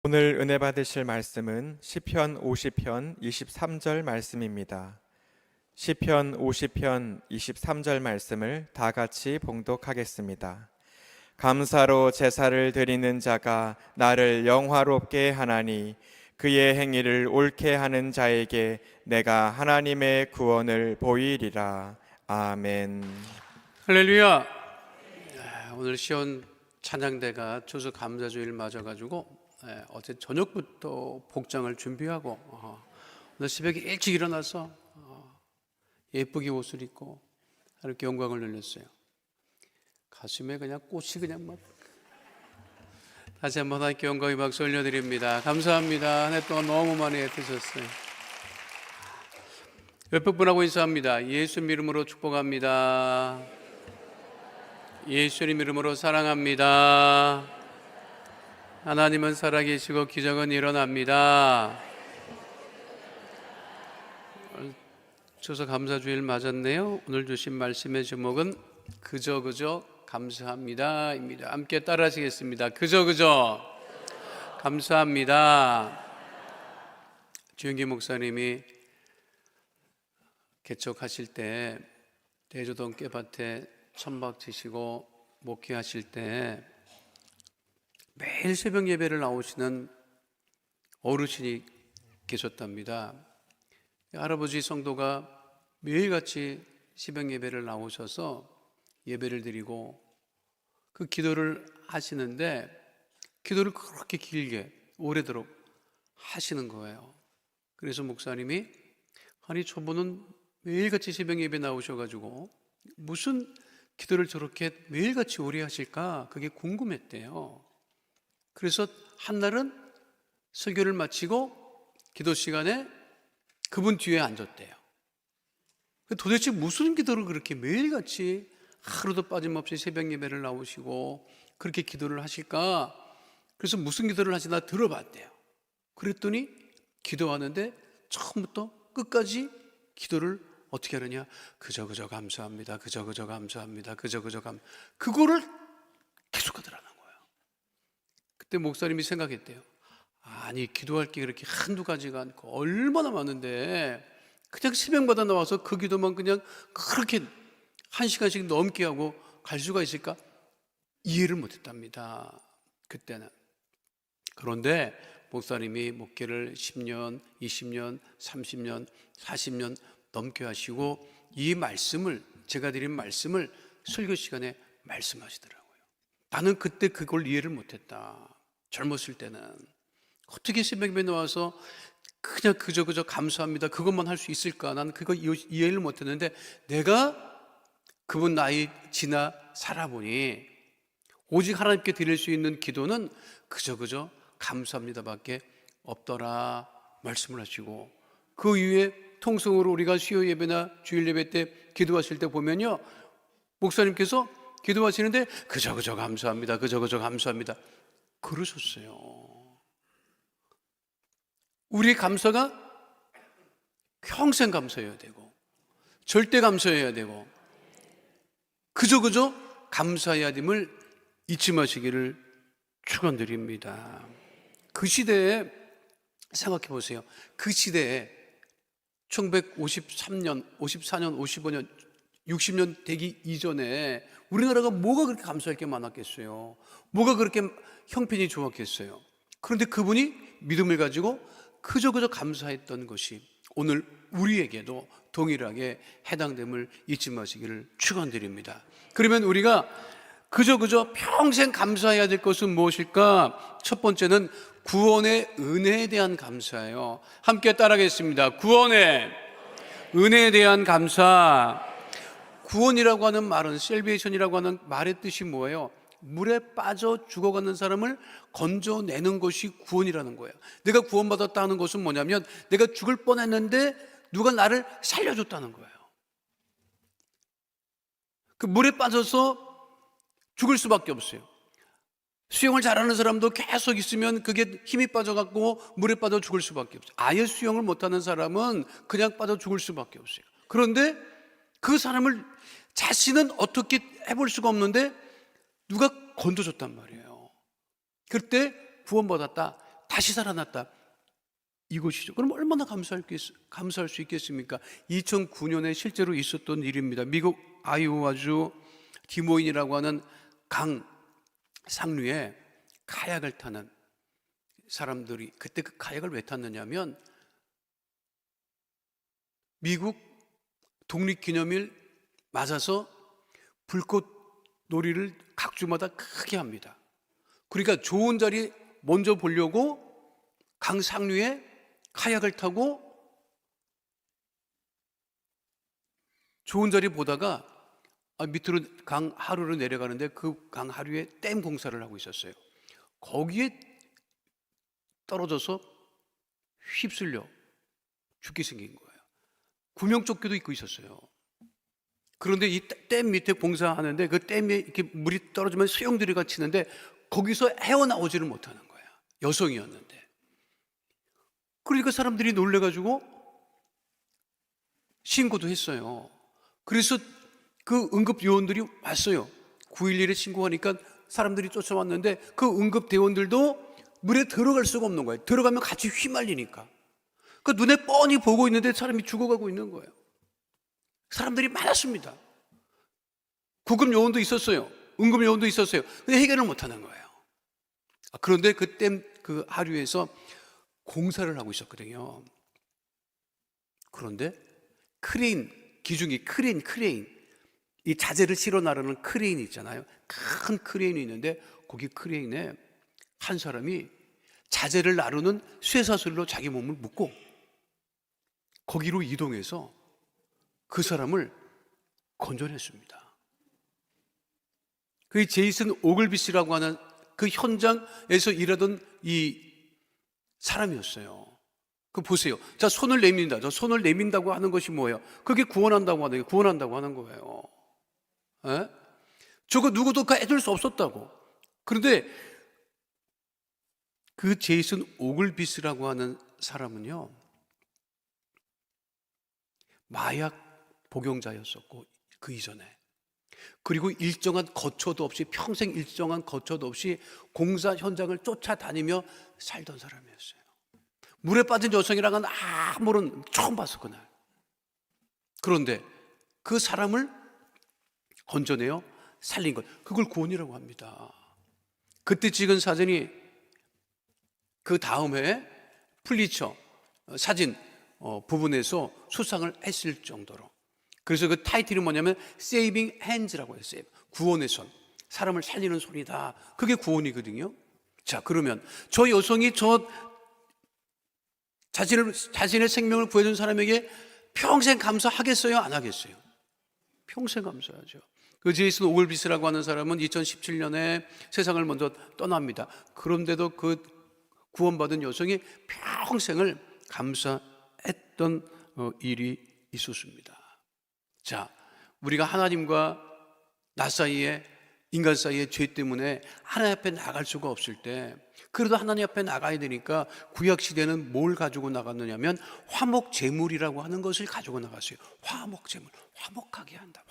오늘 은혜 받으실 말씀은 시편 50편 23절 말씀입니다. 시편 50편 23절 말씀을 다 같이 봉독하겠습니다. 감사로 제사를 드리는 자가 나를 영화롭게 하나니 그의 행위를 옳게 하는 자에게 내가 하나님의 구원을 보이리라. 아멘. 할렐루야. 오늘 시온 찬양대가 추수감사주일 맞아가지고 어제 저녁부터 복장을 준비하고 오늘 새벽에 일찍 일어나서 예쁘게 옷을 입고 이렇게 영광을 누렸어요. 가슴에 그냥 꽃이 그냥 막 다시 한번 하나님께 영광의 박수 올려드립니다. 감사합니다. 한 해 동안 너무 많이 애쓰셨어요. 옆에 분하고 인사합니다. 예수 이름으로 축복합니다. 예수님 이름으로 사랑합니다. 하나님은 살아계시고 기적은 일어납니다. 추수 감사주일 맞았네요. 오늘 주신 말씀의 제목은 그저 감사합니다 입니다. 함께 따라 하시겠습니다. 그저 감사합니다. 주영기 목사님이 개척하실 때 대조동 깨밭에 천막 치시고 목회하실 때 매일 새벽 예배를 나오시는 어르신이 계셨답니다. 할아버지 성도가 매일같이 새벽 예배를 나오셔서 예배를 드리고 그 기도를 하시는데 기도를 그렇게 길게 오래도록 하시는 거예요. 그래서 목사님이 아니 저분은 매일같이 새벽 예배 나오셔가지고 무슨 기도를 저렇게 매일같이 오래 하실까 그게 궁금했대요. 그래서 한날은 설교를 마치고 기도 시간에 그분 뒤에 앉았대요. 도대체 무슨 기도를 그렇게 매일같이 하루도 빠짐없이 새벽 예배를 나오시고 그렇게 기도를 하실까? 그래서 무슨 기도를 하시나 들어봤대요. 그랬더니 기도하는데 처음부터 끝까지 기도를 어떻게 하느냐? 그저 감사합니다. 그저 감사합니다. 그거를 계속하더라는 거예요. 그때 목사님이 생각했대요. 아니 기도할 게 그렇게 한두 가지가 않고 얼마나 많은데 그냥 새벽마다 나와서 그 기도만 그냥 그렇게 1시간씩 넘게 하고 갈 수가 있을까? 이해를 못했답니다. 그때는. 그런데 목사님이 목회를 10년, 20년, 30년, 40년 넘게 하시고 이 말씀을 제가 드린 말씀을 설교 시간에 말씀하시더라고요. 나는 그때 그걸 이해를 못했다. 젊었을 때는 어떻게 새벽에 나와서 그냥 그저 감사합니다 그것만 할 수 있을까? 나는 그거 이해를 못했는데 내가 그분 나이 지나 살아보니 오직 하나님께 드릴 수 있는 기도는 그저 감사합니다 밖에 없더라 말씀을 하시고 그 이후에 통성으로 우리가 수요 예배나 주일 예배 때 기도하실 때 보면요 목사님께서 기도하시는데 그저 감사합니다 그저 감사합니다 그러셨어요. 우리의 감사가 평생 감사해야 되고 절대 감사해야 되고 그저 감사해야 됨을 잊지 마시기를 축원드립니다. 그 시대에 생각해 보세요. 그 시대에 1953년, 54년, 55년, 60년 되기 이전에 우리나라가 뭐가 그렇게 감사할 게 많았겠어요? 뭐가 그렇게 형편이 좋았겠어요? 그런데 그분이 믿음을 가지고 그저 감사했던 것이 오늘 우리에게도 동일하게 해당됨을 잊지 마시기를 축원드립니다. 그러면 우리가 그저 평생 감사해야 될 것은 무엇일까? 첫 번째는 구원의 은혜에 대한 감사예요. 함께 따라하겠습니다. 구원의 은혜에 대한 감사. 구원이라고 하는 말은 셀베이션이라고 하는 말의 뜻이 뭐예요? 물에 빠져 죽어가는 사람을 건져내는 것이 구원이라는 거예요. 내가 구원받았다 하는 것은 뭐냐면 내가 죽을 뻔했는데 누가 나를 살려줬다는 거예요. 그 물에 빠져서 죽을 수밖에 없어요. 수영을 잘하는 사람도 계속 있으면 그게 힘이 빠져갖고 물에 빠져 죽을 수밖에 없어요. 아예 수영을 못하는 사람은 그냥 빠져 죽을 수밖에 없어요. 그런데 그 사람을 자신은 어떻게 해볼 수가 없는데 누가 건져줬단 말이에요. 그때 구원받았다. 다시 살아났다. 이것이죠. 그럼 얼마나 감사할 수 있겠습니까? 2009년에 실제로 있었던 일입니다. 미국 아이오와주 디모인이라고 하는 강 상류에 카약을 타는 사람들이, 그때 그 카약을 왜 탔느냐면 미국 독립기념일 맞아서 불꽃 놀이를 각 주마다 크게 합니다. 그러니까 좋은 자리 먼저 보려고 강 상류에 카약을 타고 좋은 자리 보다가 밑으로 강 하류로 내려가는데 그 강 하류에 댐 공사를 하고 있었어요. 거기에 떨어져서 휩쓸려 죽게 생긴 거예요. 구명조끼도 입고 있었어요. 그런데 이 댐 밑에 공사하는데 그 댐에 이렇게 물이 떨어지면 소용돌이가 치는데 거기서 헤어나오지를 못하는 거야. 여성이었는데. 그러니까 사람들이 놀래가지고 신고도 했어요. 그래서 그 응급요원들이 왔어요. 911에 신고하니까 사람들이 쫓아왔는데 그 응급대원들도 물에 들어갈 수가 없는 거예요. 들어가면 같이 휘말리니까. 그 눈에 뻔히 보고 있는데 사람이 죽어가고 있는 거예요. 사람들이 많았습니다. 구급요원도 있었어요. 응급요원도 있었어요. 근데 해결을 못하는 거예요. 그런데 그 댐 그 하류에서 공사를 하고 있었거든요. 그런데 크레인, 기중이 크레인 이 자재를 실어 나르는 크레인이 있잖아요. 큰 크레인이 있는데 거기 크레인에 한 사람이 자재를 나르는 쇠사슬로 자기 몸을 묶고 거기로 이동해서 그 사람을 건져냈습니다. 그 제이슨 오글비스라고 하는 그 현장에서 일하던 이 사람이었어요. 그 보세요. 자, 손을 내민다. 저 손을 내민다고 하는 것이 뭐예요? 그게 구원한다고 하는 거예요. 에? 저거 누구도 해줄 수 없었다고. 그런데 그 제이슨 오글비스라고 하는 사람은요, 마약 복용자였었고 그 이전에, 그리고 일정한 거처도 없이, 평생 일정한 거처도 없이 공사 현장을 쫓아다니며 살던 사람이었어요. 물에 빠진 여성이랑은 아무런 처음 봤어 그날. 그런데 그 사람을 건져내어 살린 것, 그걸 구원이라고 합니다. 그때 찍은 사진이 그 다음 해에 플리처 사진 부분에서 수상을 했을 정도로. 그래서 그 타이틀이 뭐냐면 Saving Hands라고 했어요. 구원의 손, 사람을 살리는 손이다. 그게 구원이거든요. 자, 그러면 저 여성이 자신의 생명을 구해준 사람에게 평생 감사하겠어요? 안 하겠어요? 평생 감사하죠. 그 제이슨 오글비스라고 하는 사람은 2017년에 세상을 먼저 떠납니다. 그런데도 그 구원받은 여성이 평생을 감사했던 일이 있었습니다. 자, 우리가 하나님과 나 사이에, 인간 사이에 죄 때문에 하나님 앞에 나갈 수가 없을 때, 그래도 하나님 앞에 나가야 되니까 구약시대는 뭘 가지고 나갔느냐면 화목제물이라고 하는 것을 가지고 나갔어요. 화목제물, 화목하게 한다.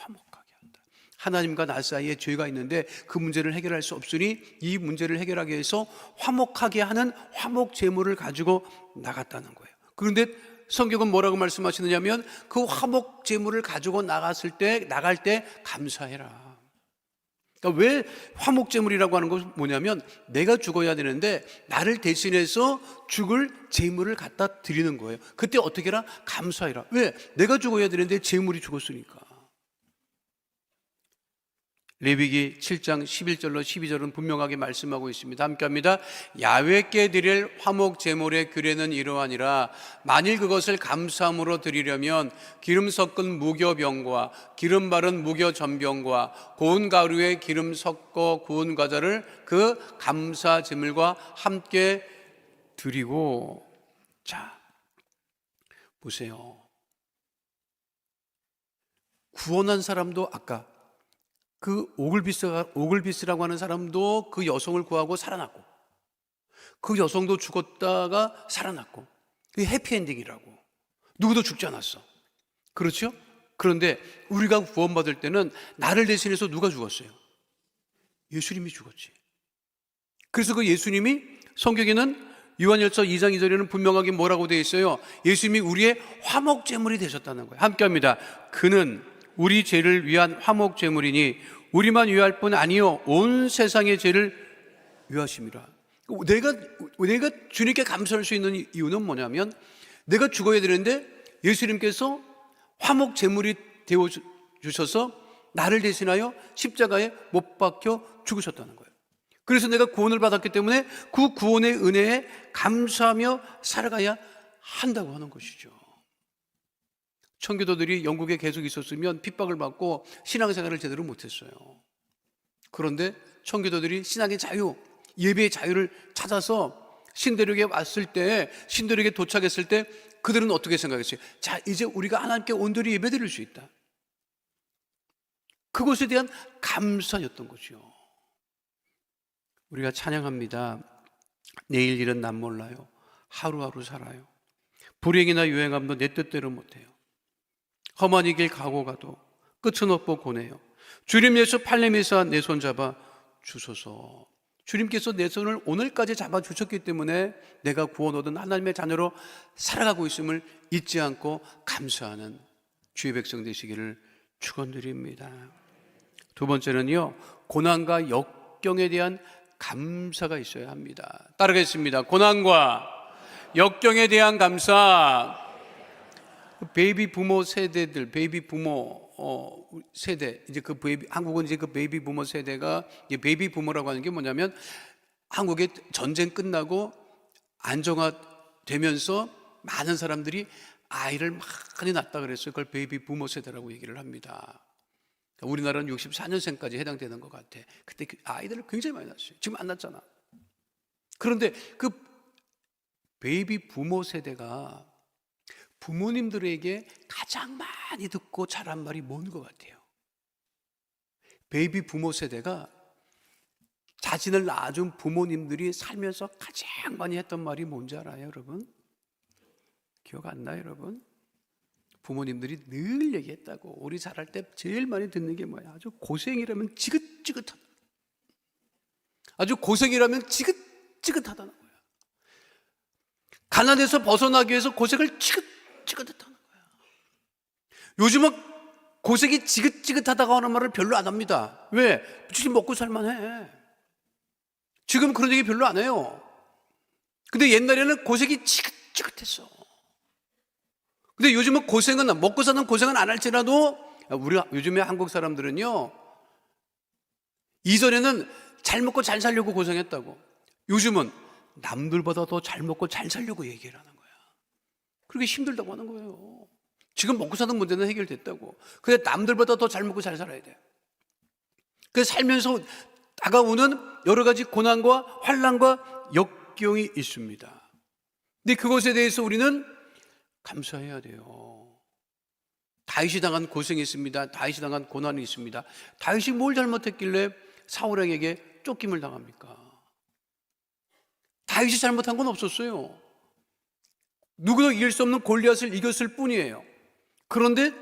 하나님과 나 사이에 죄가 있는데 그 문제를 해결할 수 없으니 이 문제를 해결하기 위해서 화목하게 하는 화목제물을 가지고 나갔다는 거예요. 그런데 성경은 뭐라고 말씀하시느냐면 그 화목제물을 가지고 나갈 때 감사해라. 그러니까 왜 화목제물이라고 하는 것은 뭐냐면 내가 죽어야 되는데 나를 대신해서 죽을 제물을 갖다 드리는 거예요. 그때 어떻게 해라? 감사해라. 왜? 내가 죽어야 되는데 제물이 죽었으니까. 레위기 7장 11절로 12절은 분명하게 말씀하고 있습니다. 함께 합니다. 야훼께 드릴 화목 제물의 규례는 이러하니라. 만일 그것을 감사함으로 드리려면 기름 섞은 무교병과 기름 바른 무교 전병과 고운 가루에 기름 섞어 구운 과자를 그 감사 제물과 함께 드리고. 자, 보세요. 구원한 사람도 아까 그 오글비스라고 하는 사람도 그 여성을 구하고 살아났고, 그 여성도 죽었다가 살아났고, 그게 해피엔딩이라고. 누구도 죽지 않았어. 그렇죠? 그런데 우리가 구원받을 때는 나를 대신해서 누가 죽었어요? 예수님이 죽었지. 그래서 그 예수님이 성경에는 요한일서 2장 2절에는 분명하게 뭐라고 되어 있어요? 예수님이 우리의 화목제물이 되셨다는 거예요. 함께 합니다. 그는 우리 죄를 위한 화목제물이니 우리만 위할 뿐 아니요 온 세상의 죄를 위하심이라. 내가 주님께 감사할 수 있는 이유는 뭐냐면, 내가 죽어야 되는데 예수님께서 화목제물이 되어 주셔서 나를 대신하여 십자가에 못 박혀 죽으셨다는 거예요. 그래서 내가 구원을 받았기 때문에 그 구원의 은혜에 감사하며 살아가야 한다고 하는 것이죠. 청교도들이 영국에 계속 있었으면 핍박을 받고 신앙생활을 제대로 못했어요. 그런데 청교도들이 신앙의 자유, 예배의 자유를 찾아서 신대륙에 왔을 때, 신대륙에 도착했을 때 그들은 어떻게 생각했어요? 자, 이제 우리가 하나님께 온전히 예배드릴 수 있다. 그것에 대한 감사였던 거죠. 우리가 찬양합니다. 내일 일은 난 몰라요. 하루하루 살아요. 불행이나 유행함도 내 뜻대로 못해요. 험한 이 길 가고 가도 끝은 없고 고뇌요. 주님 예수 팔레미사 내 손 잡아 주소서. 주님께서 내 손을 오늘까지 잡아 주셨기 때문에 내가 구원 얻은 하나님의 자녀로 살아가고 있음을 잊지 않고 감사하는 주의 백성 되시기를 축원드립니다. 두 번째는요, 고난과 역경에 대한 감사가 있어야 합니다. 따르겠습니다. 고난과 역경에 대한 감사. 베이비 부모 세대들, 베이비 부모 세대, 이제 그 한국은 이제 그 베이비 부모 세대가, 이제 베이비 부모라고 하는 게 뭐냐면, 한국의 전쟁 끝나고 안정화되면서 많은 사람들이 아이를 많이 낳았다 그랬어요. 그걸 베이비 부모 세대라고 얘기를 합니다. 우리나라는 64년생까지 해당되는 것 같아. 그때 아이들을 굉장히 많이 낳았어요. 지금 안 낳잖아. 그런데 그 베이비 부모 세대가 부모님들에게 가장 많이 듣고 자란 말이 뭔 것 같아요? 베이비 부모 세대가 자신을 낳아준 부모님들이 살면서 가장 많이 했던 말이 뭔지 알아요, 여러분? 기억 안 나요, 여러분? 부모님들이 늘 얘기했다고. 우리 자랄 때 제일 많이 듣는 게 뭐야? 아주 고생이라면 지긋지긋하다. 아주 고생이라면 지긋지긋하다는 거야. 가난에서 벗어나기 위해서 고생을 지긋지긋하다는 거야. 요즘은 고생이 지긋지긋하다고 하는 말을 별로 안 합니다. 왜? 지금 먹고 살만해. 지금 그런 얘기 별로 안 해요. 근데 옛날에는 고생이 지긋지긋했어. 근데 요즘은 고생은, 먹고 사는 고생은 안 할지라도, 우리 요즘에 한국 사람들은요, 이전에는 잘 먹고 잘 살려고 고생했다고, 요즘은 남들보다 더 잘 먹고 잘 살려고 얘기를 하는 거야. 그렇게 힘들다고 하는 거예요. 지금 먹고 사는 문제는 해결됐다고. 근데 남들보다 더 잘 먹고 잘 살아야 돼. 그래서 살면서 다가오는 여러 가지 고난과 환난과 역경이 있습니다. 근데 그것에 대해서 우리는 감사해야 돼요. 다윗이 당한 고생이 있습니다. 다윗이 당한 고난이 있습니다. 다윗이 뭘 잘못했길래 사울에게 쫓김을 당합니까? 다윗이 잘못한 건 없었어요. 누구도 이길 수 없는 골리앗을 이겼을 뿐이에요. 그런데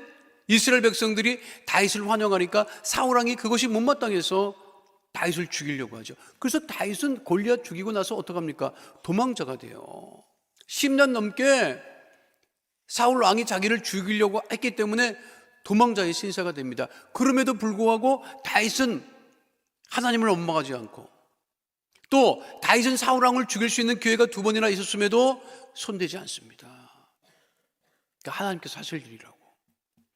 이스라엘 백성들이 다윗을 환영하니까 사울왕이 그것이 못마땅해서 다윗을 죽이려고 하죠. 그래서 다윗은 골리앗 죽이고 나서 어떡합니까? 도망자가 돼요. 10년 넘게 사울 왕이 자기를 죽이려고 했기 때문에 도망자의 신세가 됩니다. 그럼에도 불구하고 다윗은 하나님을 원망하지 않고, 또 다윗은 사울 왕을 죽일 수 있는 기회가 2번이나 있었음에도 손대지 않습니다. 그러니까 하나님께서 하실 일이라고.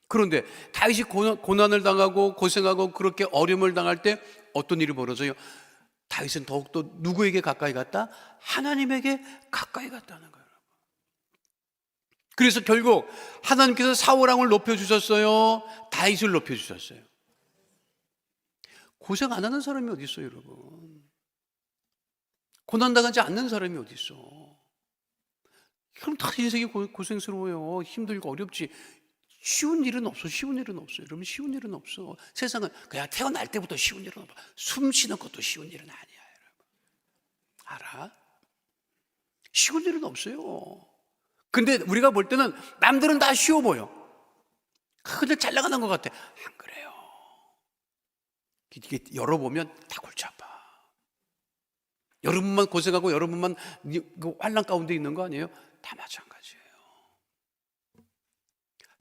그런데 다윗이 고난을 당하고 고생하고 그렇게 어려움을 당할 때 어떤 일이 벌어져요? 다윗은 더욱더 누구에게 가까이 갔다? 하나님에게 가까이 갔다는 거예요. 그래서 결국 하나님께서 사울왕을 높여주셨어요? 다윗을 높여주셨어요? 고생 안 하는 사람이 어디 있어요, 여러분? 고난당하지 않는 사람이 어디 있어? 그럼 다 인생이 고생스러워요. 힘들고 어렵지. 쉬운 일은 없어. 쉬운 일은 없어요. 여러분, 쉬운 일은 없어. 세상은 그냥 태어날 때부터 쉬운 일은 없어. 숨 쉬는 것도 쉬운 일은 아니야, 여러분. 알아? 쉬운 일은 없어요. 근데 우리가 볼 때는 남들은 다 쉬워 보여. 근데 잘 나가는 것 같아. 안 그래요. 이게 열어보면 다 골치 아파. 여러분만 고생하고 여러분만 환난 가운데 있는 거 아니에요? 다 마찬가지예요.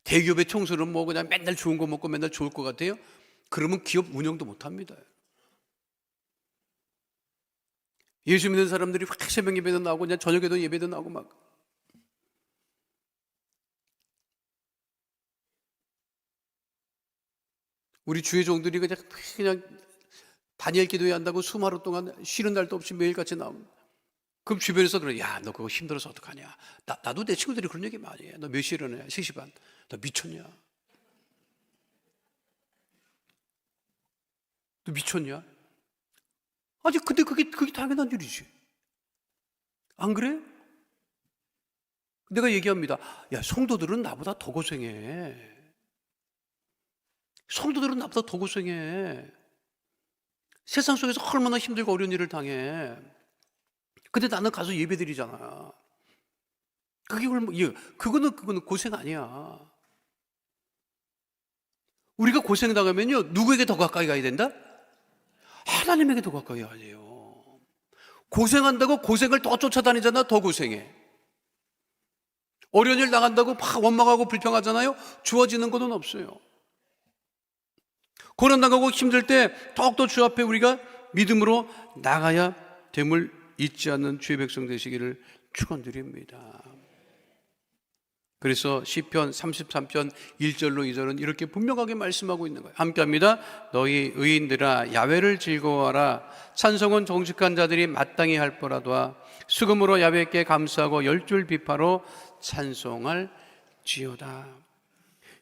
대기업의 총수는 뭐 그냥 맨날 좋은 거 먹고 맨날 좋을 것 같아요? 그러면 기업 운영도 못 합니다. 예수 믿는 사람들이 확 새벽 예배도 나오고 그냥 저녁에도 예배도 나오고 막. 우리 주의 종들이 그냥 다니엘 기도회 한다고 수마루 동안 쉬는 날도 없이 매일같이 나옵니다. 그럼 주변에서 그래, 야, 너 그거 힘들어서 어떡하냐. 나도 내 친구들이 그런 얘기 많이 해. 너 몇 시에 일어나냐? 3시 반. 너 미쳤냐? 너 미쳤냐? 아니, 근데 그게 당연한 일이지. 안 그래요? 내가 얘기합니다. 야, 성도들은 나보다 더 고생해. 성도들은 나보다 더 고생해. 세상 속에서 얼마나 힘들고 어려운 일을 당해. 근데 나는 가서 예배드리잖아. 그거는 고생 아니야. 우리가 고생당하면요, 누구에게 더 가까이 가야 된다? 하나님에게 더 가까이 가야 돼요. 고생한다고 고생을 더 쫓아다니잖아. 더 고생해. 어려운 일 나간다고 막 원망하고 불평하잖아요. 주어지는 것은 없어요. 고난당하고 힘들 때 더욱더 주 앞에 우리가 믿음으로 나가야 됨을 잊지 않는 주의 백성 되시기를 축원드립니다. 그래서 시편 33편 1절로 2절은 이렇게 분명하게 말씀하고 있는 거예요. 함께합니다. 너희 의인들아 야훼를 즐거워하라. 찬송은 정직한 자들이 마땅히 할 거라도와 수금으로 야훼께 감사하고 열줄 비파로 찬송할 지어다.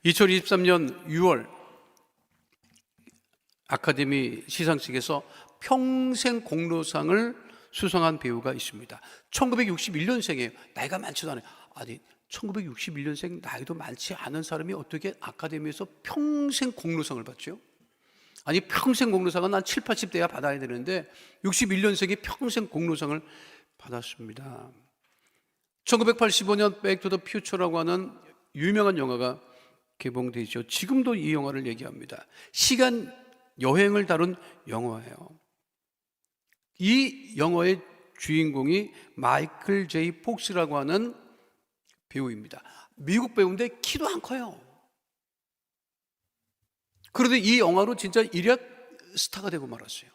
2023년 6월 아카데미 시상식에서 평생 공로상을 수상한 배우가 있습니다. 1961년생이에요. 나이가 많지도 않아요. 아니 1961년생 나이도 많지 않은 사람이 어떻게 아카데미에서 평생 공로상을 받죠? 아니 평생 공로상은 한 7, 80대야 받아야 되는데 61년생이 평생 공로상을 받았습니다. 1985년 백 투 더 퓨처라고 하는 유명한 영화가 개봉되죠. 지금도 이 영화를 얘기합니다. 시간 여행을 다룬 영화예요. 이 영화의 주인공이 마이클 제이 폭스라고 하는 배우입니다. 미국 배우인데 키도 안 커요. 그런데 이 영화로 진짜 일약 스타가 되고 말았어요.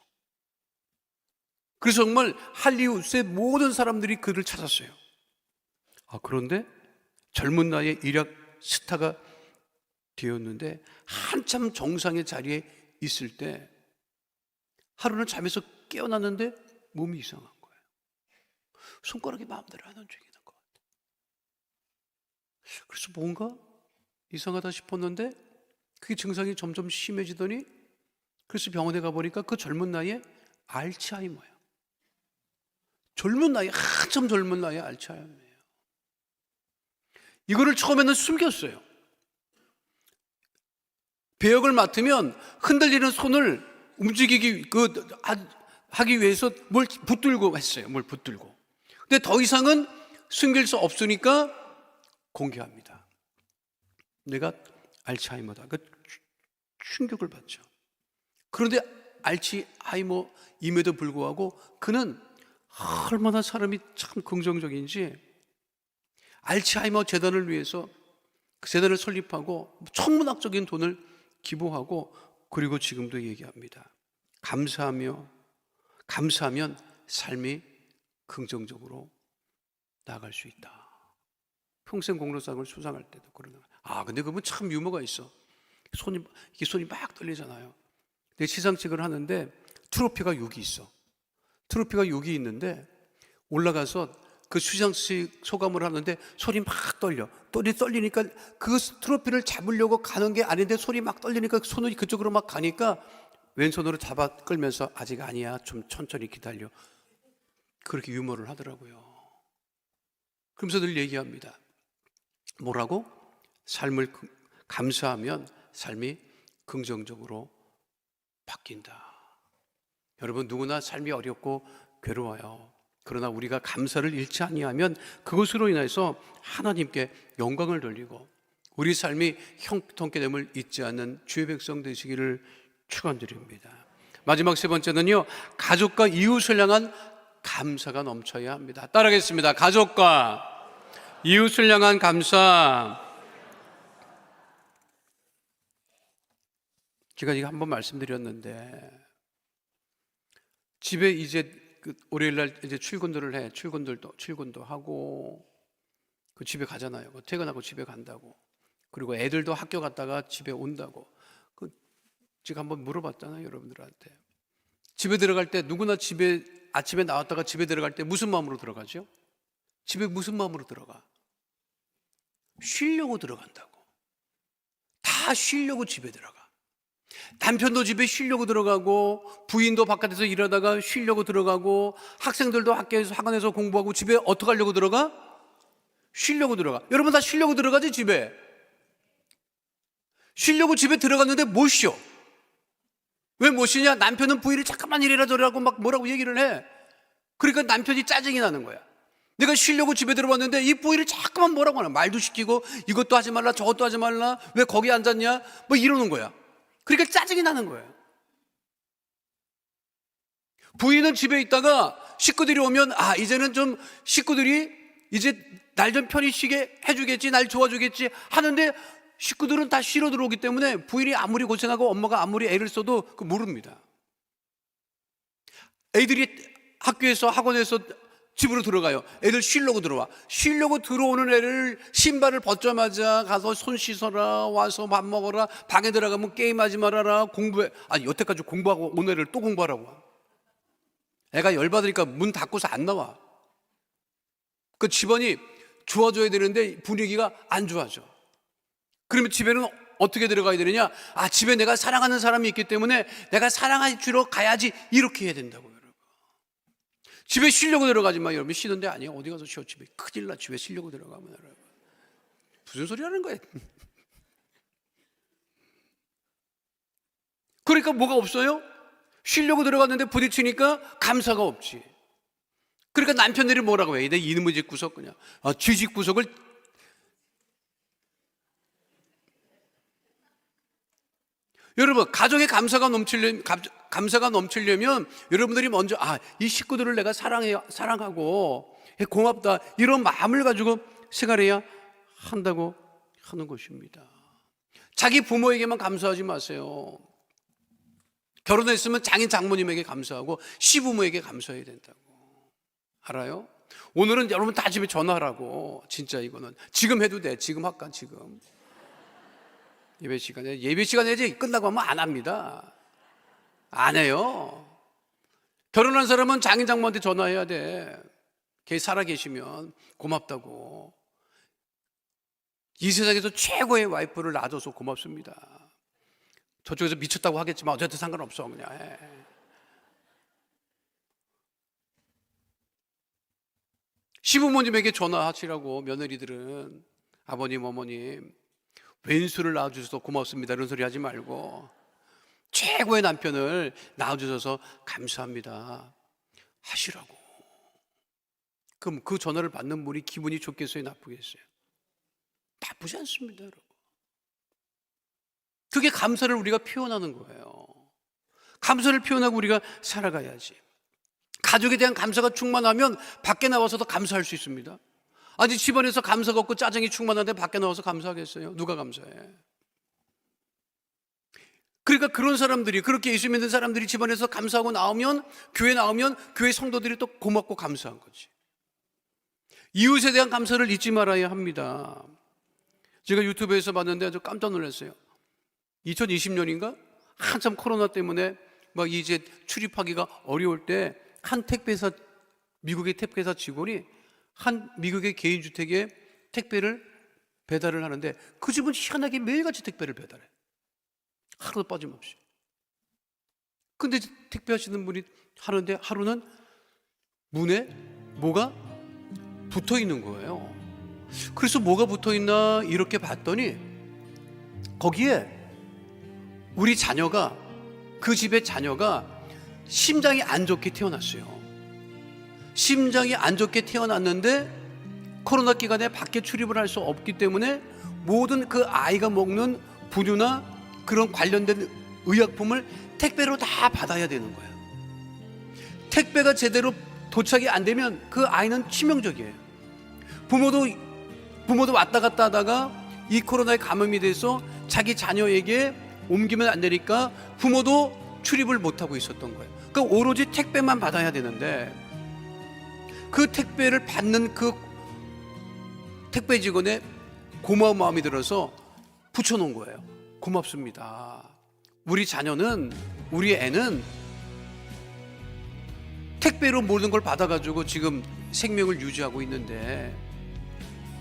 그래서 정말 할리우드의 모든 사람들이 그를 찾았어요. 그런데 젊은 나이에 일약 스타가 되었는데 한참 정상의 자리에 있을 때 하루는 잠에서 깨어났는데 몸이 이상한 거예요. 손가락이 마음대로 안 움직이는 것 같아요. 그래서 뭔가 이상하다 싶었는데 그게 증상이 점점 심해지더니 그래서 병원에 가보니까 그 젊은 나이에 알츠하이머예요. 젊은 나이에 한참 젊은 나이에 알츠하이머예요. 이거를 처음에는 숨겼어요. 배역을 맡으면 흔들리는 손을 움직이기 하기 위해서 뭘 붙들고 했어요. 뭘 붙들고. 근데 더 이상은 숨길 수 없으니까 공개합니다. 내가 알츠하이머다. 그 충격을 받죠. 그런데 알츠하이머임에도 불구하고 그는 얼마나 사람이 참 긍정적인지 알츠하이머 재단을 위해서 그 재단을 설립하고 천문학적인 돈을 기부하고 그리고 지금도 얘기합니다. 감사하면 삶이 긍정적으로 나아갈 수 있다. 평생 공로상을 수상할 때도 그러나 근데 그분 참 유머가 있어. 손이 막 떨리잖아요. 근데 시상식을 하는데 트로피가 6이 있어. 트로피가 6이 있는데 올라가서 그 시상식 소감을 하는데 손이 막 떨려. 떨리니까 그 트로피를 잡으려고 가는 게 아닌데 손이 막 떨리니까 손이 그쪽으로 막 가니까 왼손으로 잡아 끌면서 아직 아니야. 좀 천천히 기다려. 그렇게 유머를 하더라고요. 그러면서 늘 얘기합니다. 뭐라고? 삶을 감사하면 삶이 긍정적으로 바뀐다. 여러분 누구나 삶이 어렵고 괴로워요. 그러나 우리가 감사를 잃지 아니하면 그것으로 인해서 하나님께 영광을 돌리고 우리 삶이 형통케 됨을 잊지 않는 주의 백성 되시기를 축원드립니다. 마지막 세 번째는요, 가족과 이웃을 향한 감사가 넘쳐야 합니다. 따라하겠습니다. 가족과 이웃을 향한 감사. 제가 이거 한번 말씀드렸는데, 집에 이제 월요일날 이제 출근들을 해. 출근도 하고, 그 집에 가잖아요. 퇴근하고 집에 간다고. 그리고 애들도 학교 갔다가 집에 온다고. 제가 한번 물어봤잖아요, 여러분들한테. 집에 들어갈 때 누구나 집에 아침에 나왔다가 집에 들어갈 때 무슨 마음으로 들어가죠? 집에 무슨 마음으로 들어가? 쉬려고 들어간다고. 다 쉬려고 집에 들어가. 남편도 집에 쉬려고 들어가고, 부인도 바깥에서 일하다가 쉬려고 들어가고, 학생들도 학원에서 공부하고, 집에 어떻게 하려고 들어가? 쉬려고 들어가. 여러분 다 쉬려고 들어가지, 집에? 쉬려고 집에 들어갔는데 못 쉬어. 왜 못 쉬냐? 남편은 부인이 잠깐만 이래라 저래라고 막 뭐라고 얘기를 해. 그러니까 남편이 짜증이 나는 거야. 내가 쉬려고 집에 들어왔는데 이 부인이 자꾸만 뭐라고 하나. 말도 시키고, 이것도 하지 말라, 저것도 하지 말라, 왜 거기 앉았냐, 뭐 이러는 거야. 그러니까 짜증이 나는 거예요. 부인은 집에 있다가 식구들이 오면, 이제는 좀 식구들이 이제 날 좀 편히 쉬게 해주겠지, 날 좋아주겠지 하는데, 식구들은 다 쉬러 들어오기 때문에 부인이 아무리 고생하고 엄마가 아무리 애를 써도 모릅니다. 애들이 학교에서 학원에서 집으로 들어가요. 애들 쉬려고 들어와. 쉬려고 들어오는 애를 신발을 벗자마자 가서 손 씻어라, 와서 밥 먹어라, 방에 들어가면 게임하지 말아라, 공부해. 여태까지 공부하고 온 애를 또 공부하라고 와. 애가 열받으니까 문 닫고서 안 나와. 그 집안이 좋아져야 되는데 분위기가 안 좋아져. 그러면 집에는 어떻게 들어가야 되느냐? 집에 내가 사랑하는 사람이 있기 때문에 내가 사랑해 주러 가야지, 이렇게 해야 된다고. 여러분, 집에 쉬려고 들어가지 마. 여러분, 쉬는데 아니에요. 어디 가서 쉬어. 집에 큰일 나. 집에 쉬려고 들어가면. 여러분, 무슨 소리 하는 거예요? 그러니까 뭐가 없어요? 쉬려고 들어갔는데 부딪히니까 감사가 없지. 그러니까 남편들이 뭐라고 해? 내 이놈의 집 구석 그냥 쥐집 구석을. 여러분, 가정에 감사가 넘치려면 여러분들이 먼저 이 식구들을 내가 사랑하고 고맙다, 이런 마음을 가지고 생활해야 한다고 하는 것입니다. 자기 부모에게만 감사하지 마세요. 결혼했으면 장인 장모님에게 감사하고 시부모에게 감사해야 된다고. 알아요? 오늘은 여러분 다 집에 전화하라고. 진짜 이거는 지금 해도 돼. 지금 할까? 지금 예배 시간에 끝나고 하면 안 합니다. 안 해요. 결혼한 사람은 장인 장모한테 전화해야 돼. 걔 살아 계시면 고맙다고. 이 세상에서 최고의 와이프를 낳아줘서 고맙습니다. 저쪽에서 미쳤다고 하겠지만 어쨌든 상관없어, 그냥 해. 시부모님에게 전화하시라고. 며느리들은 아버님, 어머님, 왼수를 낳아주셔서 고맙습니다, 이런 소리 하지 말고 최고의 남편을 낳아주셔서 감사합니다 하시라고. 그럼 그 전화를 받는 분이 기분이 좋겠어요, 나쁘겠어요? 나쁘지 않습니다, 여러분. 그게 감사를 우리가 표현하는 거예요. 감사를 표현하고 우리가 살아가야지. 가족에 대한 감사가 충만하면 밖에 나와서도 감사할 수 있습니다. 집안에서 감사가 없고 짜증이 충만한데 밖에 나와서 감사하겠어요? 누가 감사해? 그러니까 그런 사람들이, 그렇게 예수 믿는 사람들이 집안에서 감사하고 나오면, 교회 나오면 교회 성도들이 또 고맙고 감사한 거지. 이웃에 대한 감사를 잊지 말아야 합니다. 제가 유튜브에서 봤는데 아주 깜짝 놀랐어요. 2020년인가? 한참 코로나 때문에 막 이제 출입하기가 어려울 때 한 택배사, 미국의 택배사 직원이 한 미국의 개인주택에 택배를 배달을 하는데, 그 집은 희한하게 매일같이 택배를 배달해. 하루도 빠짐없이. 근데 택배하시는 분이 하는데 하루는 문에 뭐가 붙어 있는 거예요. 그래서 뭐가 붙어 있나 이렇게 봤더니 거기에 우리 자녀가, 그 집의 자녀가 심장이 안 좋게 태어났어요. 심장이 안 좋게 태어났는데 코로나 기간에 밖에 출입을 할 수 없기 때문에 모든 그 아이가 먹는 분유나 그런 관련된 의약품을 택배로 다 받아야 되는 거예요. 택배가 제대로 도착이 안 되면 그 아이는 치명적이에요. 부모도 왔다 갔다 하다가 이 코로나에 감염이 돼서 자기 자녀에게 옮기면 안 되니까 부모도 출입을 못하고 있었던 거예요. 그러니까 오로지 택배만 받아야 되는데 그 택배를 받는 그 택배 직원의 고마운 마음이 들어서 붙여놓은 거예요. 고맙습니다. 우리 자녀는, 우리 애는 택배로 모든 걸 받아가지고 지금 생명을 유지하고 있는데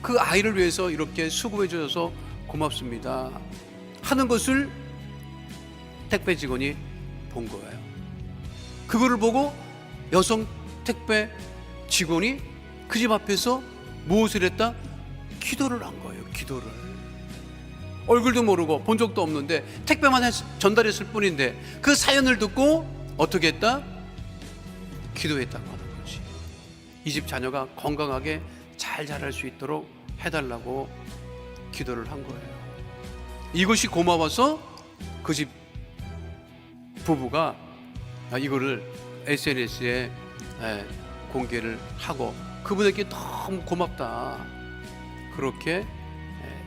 그 아이를 위해서 이렇게 수고해 주셔서 고맙습니다 하는 것을 택배 직원이 본 거예요. 그거를 보고 여성 택배 직원이 그 집 앞에서 무엇을 했다? 기도를 한 거예요. 기도를. 얼굴도 모르고 본 적도 없는데 택배만 전달했을 뿐인데 그 사연을 듣고 어떻게 했다? 기도했다고 하는 거지. 이 집 자녀가 건강하게 잘 자랄 수 있도록 해달라고 기도를 한 거예요. 이것이 고마워서 그 집 부부가 이거를 SNS에 공개를 하고 그분에게 너무 고맙다 그렇게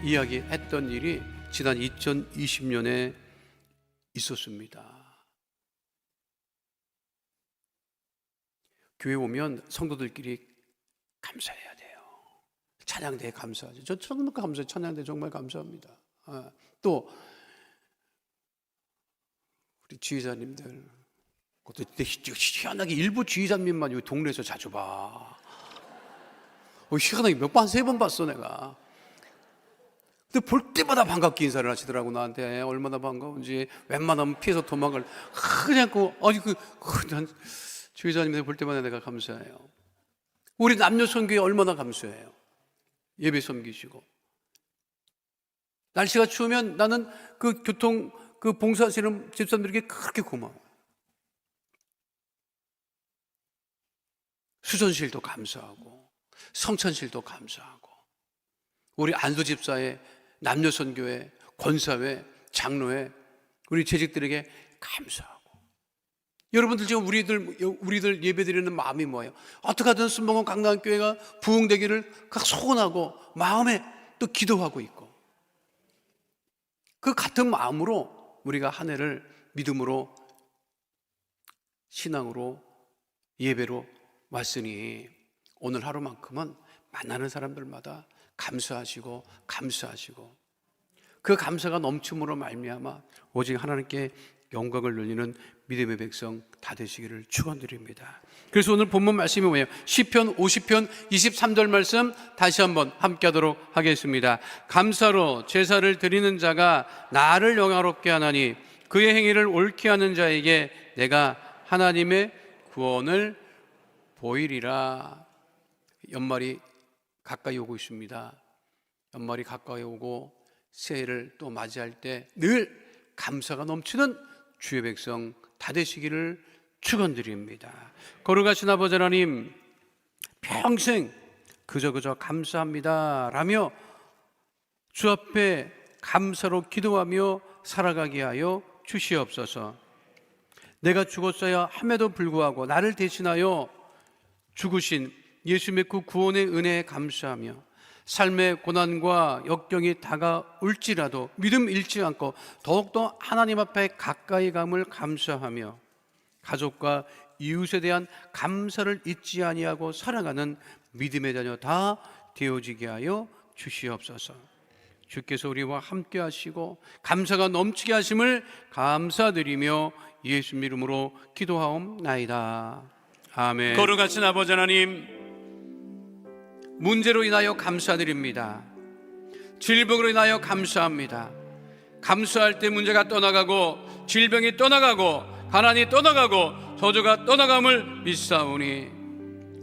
이야기했던 일이 지난 2020년에 있었습니다. 교회 오면 성도들끼리 감사해야 돼요. 찬양대에 감사하죠. 저 정말 감사해요. 찬양대 정말 감사합니다. 또 우리 지휘자님들, 그것도 희한하게 일부 지휘자님만 여기 동네에서 자주 봐. 희한하게 몇 번, 3번 봤어 내가. 근데 볼 때마다 반갑게 인사를 하시더라고 나한테. 얼마나 반가운지. 웬만하면 피해서 도망갈. 그냥 난 지휘자님들 볼 때마다 내가 감사해요. 우리 남녀 선교회 얼마나 감사해요. 예배 섬기시고. 날씨가 추우면 나는 그 교통 그 봉사하시는 집사님들에게 그렇게 고마워요. 수전실도 감사하고 성찬실도 감사하고 우리 안수 집사회, 남녀 선교회, 권사회, 장로회 우리 재직들에게 감사하고 여러분들 지금 우리들 예배드리는 마음이 뭐예요? 어떻게 하든 순복음 강남교회가 부흥되기를 소원하고 마음에 또 기도하고 있고 그 같은 마음으로 우리가 한 해를 믿음으로 신앙으로 예배로 왔으니 오늘 하루만큼은 만나는 사람들마다 감사하시고 그 감사가 넘침으로 말미암아 오직 하나님께 영광을 돌리는 믿음의 백성 다 되시기를 축원드립니다. 그래서 오늘 본문 말씀이 뭐예요? 시편 50편 23절 말씀 다시 한번 함께 하도록 하겠습니다. 감사로 제사를 드리는 자가 나를 영화롭게 하나니 그의 행위를 옳게 하는 자에게 내가 하나님의 구원을 보이리라. 연말이 가까이 오고 있습니다. 연말이 가까이 오고 새해를 또 맞이할 때 늘 감사가 넘치는 주의 백성 다 되시기를 축원드립니다. 거룩하신 아버지 하나님, 평생 그저 감사합니다 라며 주 앞에 감사로 기도하며 살아가게 하여 주시옵소서. 내가 죽었어야 함에도 불구하고 나를 대신하여 죽으신 예수님의 그 구원의 은혜에 감사하며 삶의 고난과 역경이 다가올지라도 믿음 잃지 않고 더욱더 하나님 앞에 가까이 감을 감사하며 가족과 이웃에 대한 감사를 잊지 아니하고 살아가는 믿음의 자녀 다 되어지게 하여 주시옵소서. 주께서 우리와 함께 하시고 감사가 넘치게 하심을 감사드리며 예수님 이름으로 기도하옵나이다. 아멘. 거룩하신 아버지 하나님, 문제로 인하여 감사드립니다. 질병으로 인하여 감사합니다. 감사할 때 문제가 떠나가고 질병이 떠나가고 가난이 떠나가고 저주가 떠나감을 믿사오니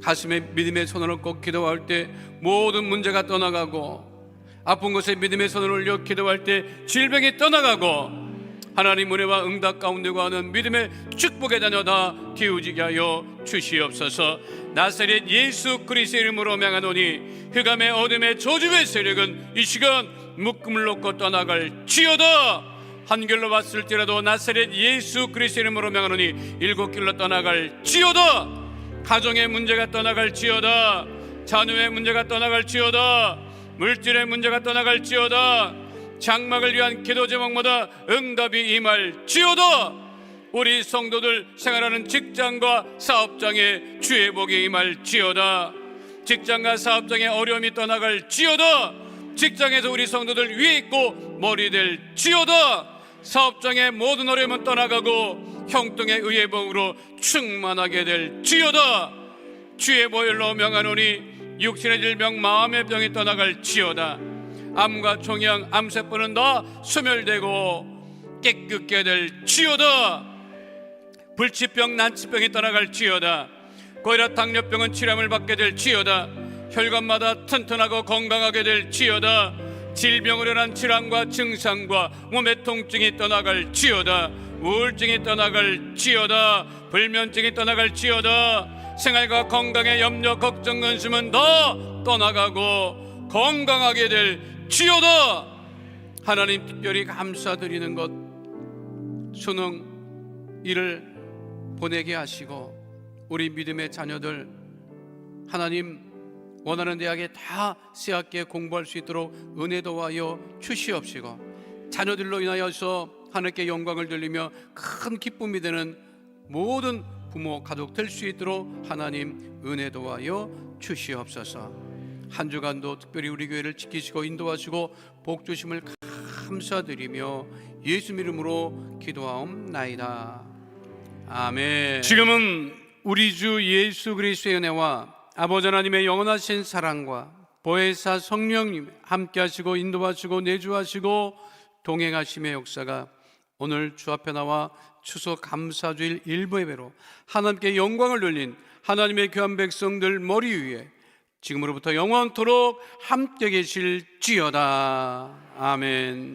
가슴에 믿음의 손으로 꼭 기도할 때 모든 문제가 떠나가고 아픈 곳에 믿음의 손을 올려 기도할 때 질병이 떠나가고 하나님 은혜와 응답 가운데 거하는 믿음의 축복의 자녀 다 되어지게 하여 주시옵소서. 나사렛 예수 그리스도의 이름으로 명하노니 흑암의 어둠의 저주의 세력은 이 시간 묶음을 놓고 떠나갈 지어다. 한 길로 왔을지라도 나사렛 예수 그리스도의 이름으로 명하노니 7길로 떠나갈 지어다. 가정의 문제가 떠나갈지어다. 자녀의 문제가 떠나갈지어다. 물질의 문제가 떠나갈지어다. 장막을 위한 기도 제목마다 응답이 임할지어다. 우리 성도들 생활하는 직장과 사업장에 주의 복이 임할지어다. 직장과 사업장의 어려움이 떠나갈지어다. 직장에서 우리 성도들 위에 있고 머리 될지어다. 사업장의 모든 어려움은 떠나가고 형통의 의의 복으로 충만하게 될지어다. 주의 보혈로 명하노니 육신의 질병 마음의 병이 떠나갈지어다. 암과 종양 암세포는 다 소멸되고 깨끗게 될지어다. 불치병 난치병이 떠나갈지어다. 고혈압 당뇨병은 치료함을 받게 될지어다. 혈관마다 튼튼하고 건강하게 될지어다. 질병으로 인한 질환과 증상과 몸의 통증이 떠나갈지어다. 우울증이 떠나갈지어다. 불면증이 떠나갈지어다. 생활과 건강의 염려 걱정 근심은 다 떠나가고 건강하게 될지어다. 하나님 특별히 감사드리는 것, 수능 일을 보내게 하시고 우리 믿음의 자녀들 하나님 원하는 대학에 다 새학기에 공부할 수 있도록 은혜 도와여 주시옵시고, 자녀들로 인하여서 하나님께 영광을 돌리며 큰 기쁨이 되는 모든 부모 가족 될 수 있도록 하나님 은혜 도와여 주시옵소서. 한 주간도 특별히 우리 교회를 지키시고 인도하시고 복 주심을 감사드리며 예수 이름으로 기도하옵나이다. 아멘. 지금은 우리 주 예수 그리스도의 은혜와 아버지 하나님의 영원하신 사랑과 보혜사 성령님 함께 하시고 인도하시고 내주하시고 동행하심의 역사가 오늘 주 앞에 나와 추석 감사주일 일부 예배로 하나님께 영광을 돌린 하나님의 귀한 백성들 머리 위에 지금으로부터 영원토록 함께 계실지어다. 아멘.